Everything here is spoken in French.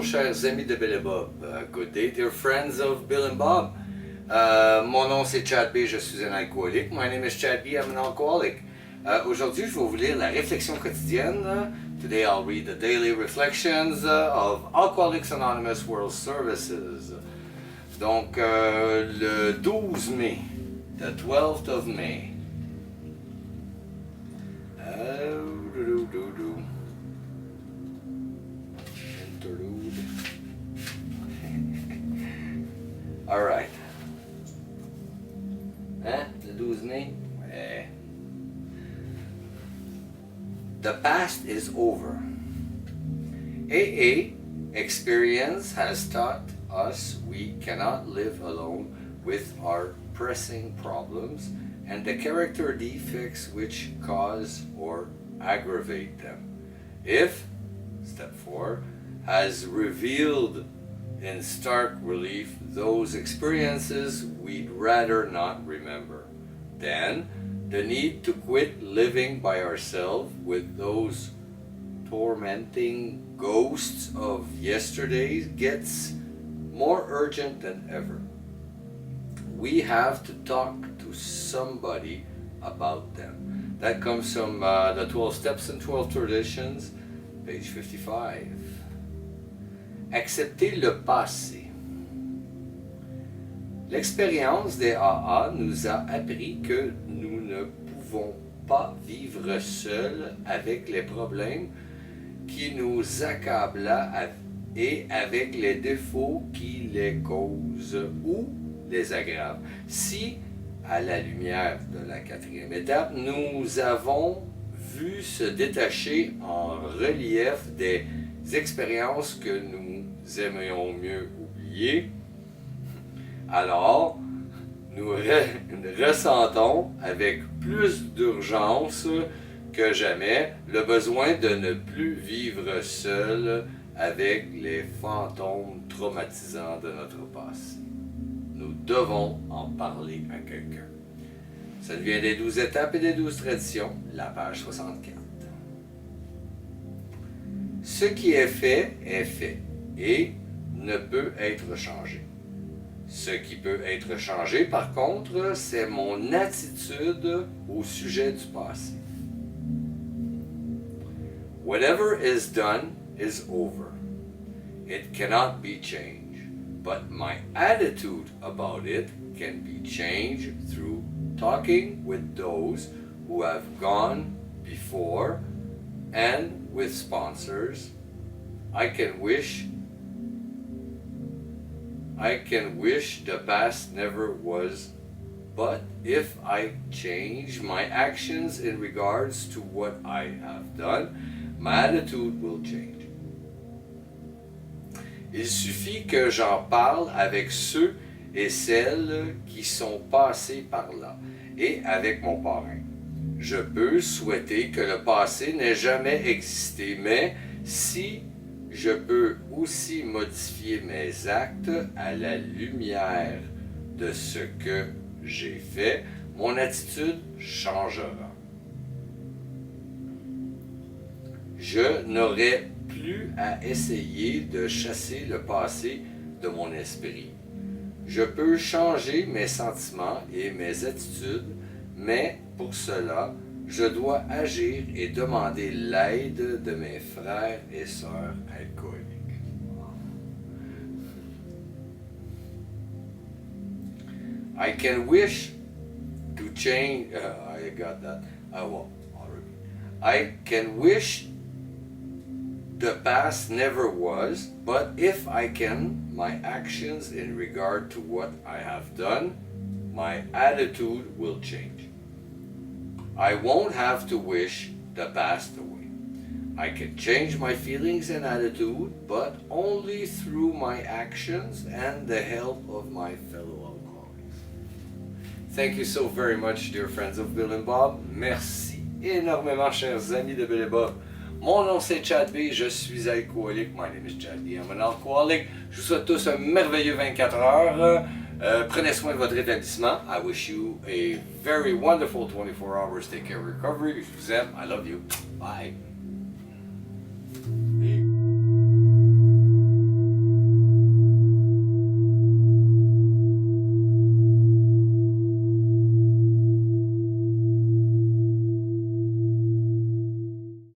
chers amis de Bill et Bob. Good day, dear friends of Bill and Bob. Mon nom c'est Chaque, je suis un alcoolique. My name is Chaque, I'm an alcoholic. Aujourd'hui, je vais vous lire la Réflexion quotidienne. Today I'll read the daily reflections of Alcooliques Anonymous World Services. Donc, le 12 mai, the 12th of May. Interlude. All right. Hein? Le 12 mai? Ouais. The past is over. AA experience has taught us we cannot live alone with our pressing problems and the character defects which cause or aggravate them. If, step 4, has revealed in stark relief those experiences we'd rather not remember, then the need to quit living by ourselves with those tormenting ghosts of yesterday gets more urgent than ever. We have to talk to somebody about them. That comes from the 12 Steps and 12 Traditions, page 55. Accepter le passé. L'expérience des AA nous a appris que nous ne pouvons pas vivre seuls avec les problèmes qui nous accablent et avec les défauts qui les causent ou les aggravent. Si, à la lumière de la 4e étape, nous avons vu se détacher en relief des expériences que nous aimerions mieux oublier, alors nous ressentons avec plus d'urgence que jamais le besoin de ne plus vivre seul avec les fantômes traumatisants de notre passé. Nous devons en parler à quelqu'un. Ça vient des 12 étapes et des 12 traditions, la page 64. Ce qui est fait et ne peut être changé. Ce qui peut être changé, par contre, c'est mon attitude au sujet du passé. Whatever is done is over. It cannot be changed, but my attitude about it can be changed through talking with those who have gone before and with sponsors. I can wish the past never was, but if I change my actions in regards to what I have done, my attitude will change. Il suffit que j'en parle avec ceux et celles qui sont passés par là et avec mon parrain. Je peux souhaiter que le passé n'ait jamais existé, mais si je peux aussi modifier mes actes à la lumière de ce que j'ai fait, mon attitude changera. Je n'aurai plus à essayer de chasser le passé de mon esprit. Je peux changer mes sentiments et mes attitudes, mais pour cela, je dois agir et demander l'aide de mes frères et sœurs alcooliques. I can wish to change. I got that. I can wish the past never was, but if I can, my actions in regard to what I have done, my attitude will change. I won't have to wish the past away. I can change my feelings and attitude, but only through my actions and the help of my fellow alcoholics. Thank you so very much, dear friends of Bill and Bob. Merci énormément, chers amis de Bill et Bob. Mon nom c'est Chaque, je suis alcoolique. My name is Chaque, I'm an alcoholic. Je vous souhaite tous un merveilleux 24 heures. Prenez soin de votre rétablissement. I wish you a very wonderful 24 hours. Take care of recovery. Je vous aime. I love you. Bye.